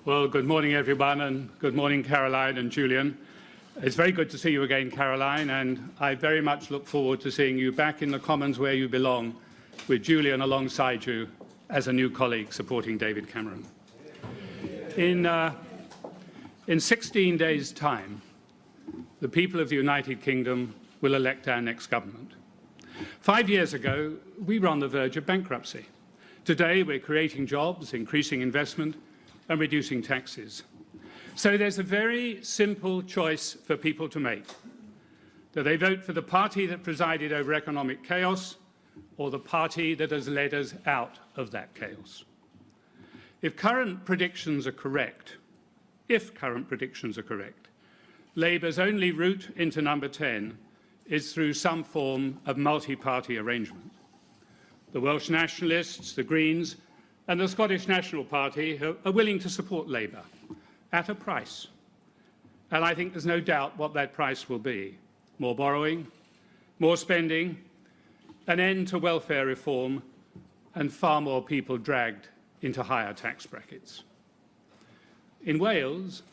Well, good morning, everyone, and good morning, Caroline and Julian. It's very good to see you again, Caroline, and I very much look forward to seeing you back in the Commons where you belong, with Julian alongside you as a new colleague supporting David Cameron. In 16 days' time, the people of the United Kingdom will elect our next government. 5 years ago, we were on the verge of bankruptcy. Today, we're creating jobs, increasing investment, and reducing taxes. So there's a very simple choice for people to make. Do they vote for the party that presided over economic chaos or the party that has led us out of that chaos? If current predictions are correct, Labour's only route into number 10 is through some form of multi-party arrangement. The Welsh Nationalists, the Greens and the Scottish National Party are willing to support Labour at a price. And I think there's no doubt what that price will be. More borrowing, more spending, an end to welfare reform, and far more people dragged into higher tax brackets. In Wales,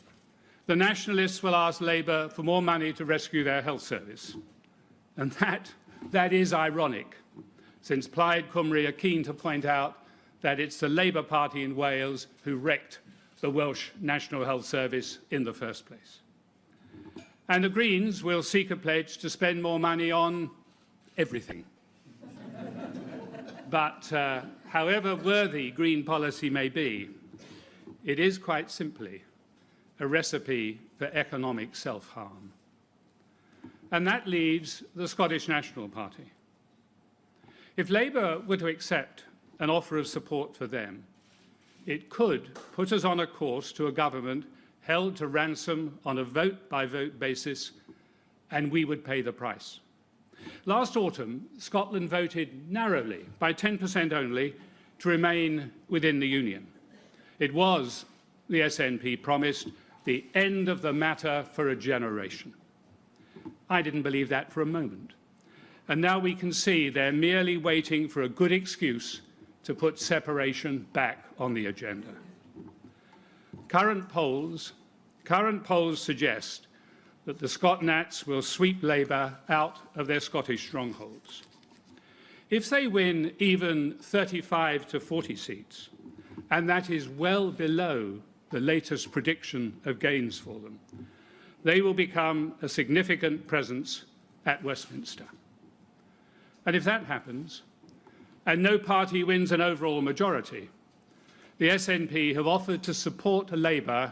the Nationalists will ask Labour for more money to rescue their health service. And that is ironic, since Plaid Cymru are keen to point out that it's the Labour Party in Wales who wrecked the Welsh National Health Service in the first place. And the Greens will seek a pledge to spend more money on everything. But however worthy Green policy may be, it is quite simply a recipe for economic self-harm. And that leaves the Scottish National Party. If Labour were to accept an offer of support for them, it could put us on a course to a government held to ransom on a vote-by-vote basis, and we would pay the price. Last autumn, Scotland voted narrowly, by 10% only, to remain within the Union. It was, the SNP promised, the end of the matter for a generation. I didn't believe that for a moment. And now we can see they're merely waiting for a good excuse to put separation back on the agenda. Current polls suggest that the Scotnats will sweep Labour out of their Scottish strongholds. If they win even 35 to 40 seats, and that is well below the latest prediction of gains for them, they will become a significant presence at Westminster. And if that happens, and no party wins an overall majority, the SNP have offered to support Labour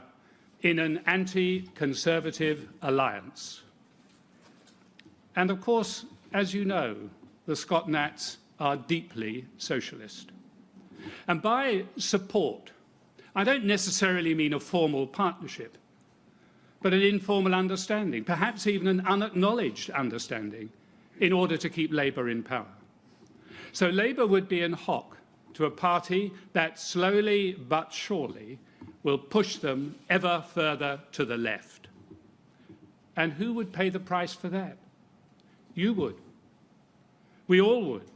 in an anti-Conservative alliance. And of course, as you know, the Scotnats are deeply socialist. And by support, I don't necessarily mean a formal partnership, but an informal understanding, perhaps even an unacknowledged understanding, in order to keep Labour in power. So Labour would be in hock to a party that slowly but surely will push them ever further to the left. And who would pay the price for that? You would. We all would.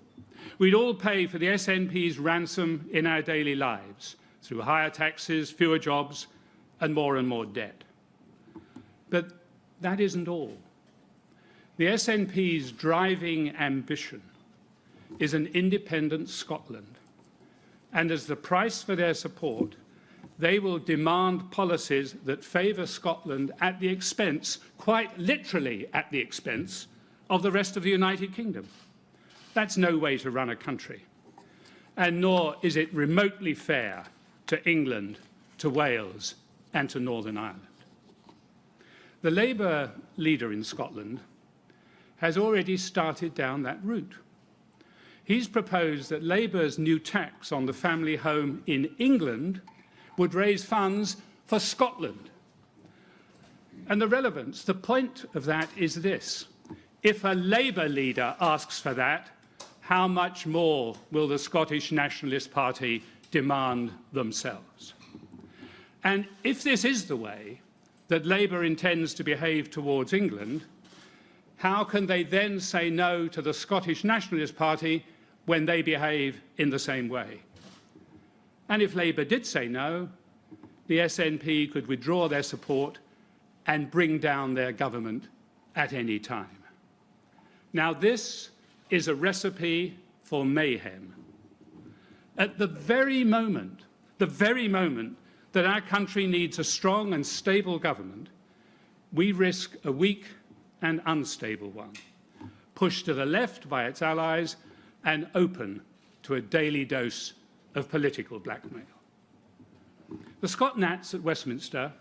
We'd all pay for the SNP's ransom in our daily lives through higher taxes, fewer jobs, and more debt. But that isn't all. The SNP's driving ambition is an independent Scotland. And as the price for their support, they will demand policies that favour Scotland at the expense, quite literally at the expense, of the rest of the United Kingdom. That's no way to run a country. And nor is it remotely fair to England, to Wales, and to Northern Ireland. The Labour leader in Scotland has already started down that route. He's proposed that Labour's new tax on the family home in England would raise funds for Scotland. And the relevance, the point of that is this. If a Labour leader asks for that, how much more will the Scottish Nationalist Party demand themselves? And if this is the way that Labour intends to behave towards England, how can they then say no to the Scottish Nationalist Party when they behave in the same way. And if Labour did say no, the SNP could withdraw their support and bring down their government at any time. Now, this is a recipe for mayhem. At the very moment that our country needs a strong and stable government, we risk a weak and unstable one, pushed to the left by its allies and open to a daily dose of political blackmail. The Scot Nats at Westminster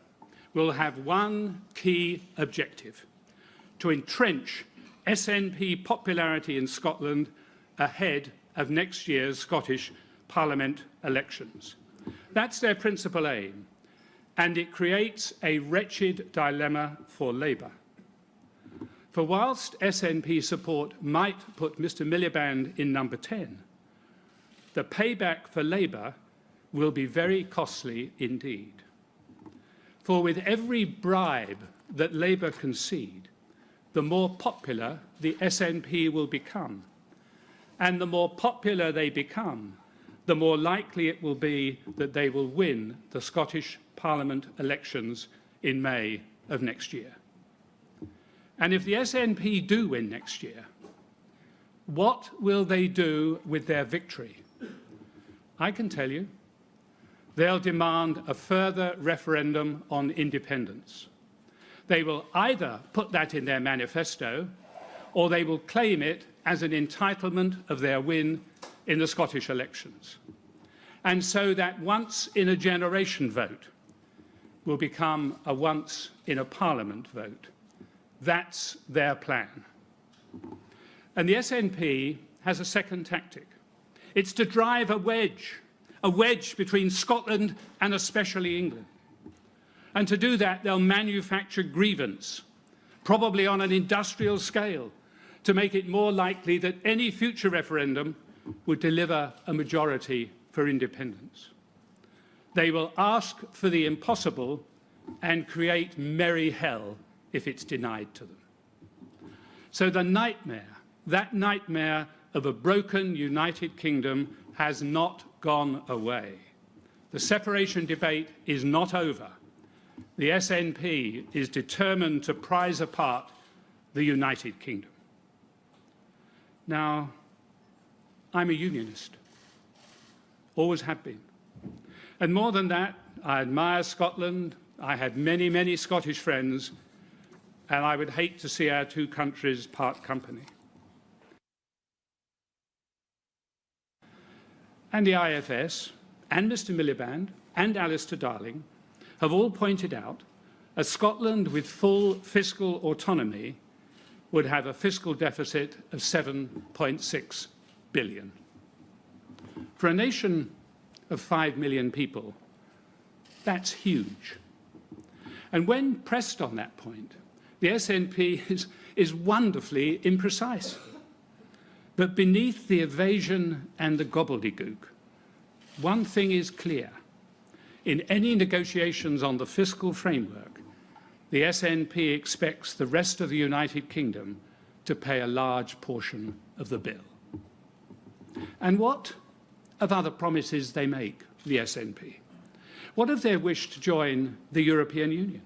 will have one key objective: to entrench SNP popularity in Scotland ahead of next year's Scottish Parliament elections. That's their principal aim, and it creates a wretched dilemma for Labour. For whilst SNP support might put Mr Miliband in number 10, the payback for Labour will be very costly indeed. For with every bribe that Labour concede, the more popular the SNP will become. And the more popular they become, the more likely it will be that they will win the Scottish Parliament elections in May of next year. And if the SNP do win next year, what will they do with their victory? I can tell you, they'll demand a further referendum on independence. They will either put that in their manifesto, or they will claim it as an entitlement of their win in the Scottish elections. And so that once-in-a-generation vote will become a once-in-a-parliament vote. That's their plan. And the SNP has a second tactic. It's to drive a wedge between Scotland and especially England. And to do that, they'll manufacture grievance, probably on an industrial scale, to make it more likely that any future referendum would deliver a majority for independence. They will ask for the impossible and create merry hell if it's denied to them. So the nightmare, that nightmare of a broken United Kingdom has not gone away. The separation debate is not over. The SNP is determined to prize apart the United Kingdom. Now, I'm a unionist, always have been. And more than that, I admire Scotland. I have many, many Scottish friends, and I would hate to see our two countries part company. And the IFS, and Mr Miliband, and Alistair Darling have all pointed out a Scotland with full fiscal autonomy would have a fiscal deficit of 7.6 billion. For a nation of 5 million people, that's huge. And when pressed on that point, the SNP is wonderfully imprecise. But beneath the evasion and the gobbledygook, one thing is clear. In any negotiations on the fiscal framework, the SNP expects the rest of the United Kingdom to pay a large portion of the bill. And what of other promises they make, the SNP? What of their wish to join the European Union?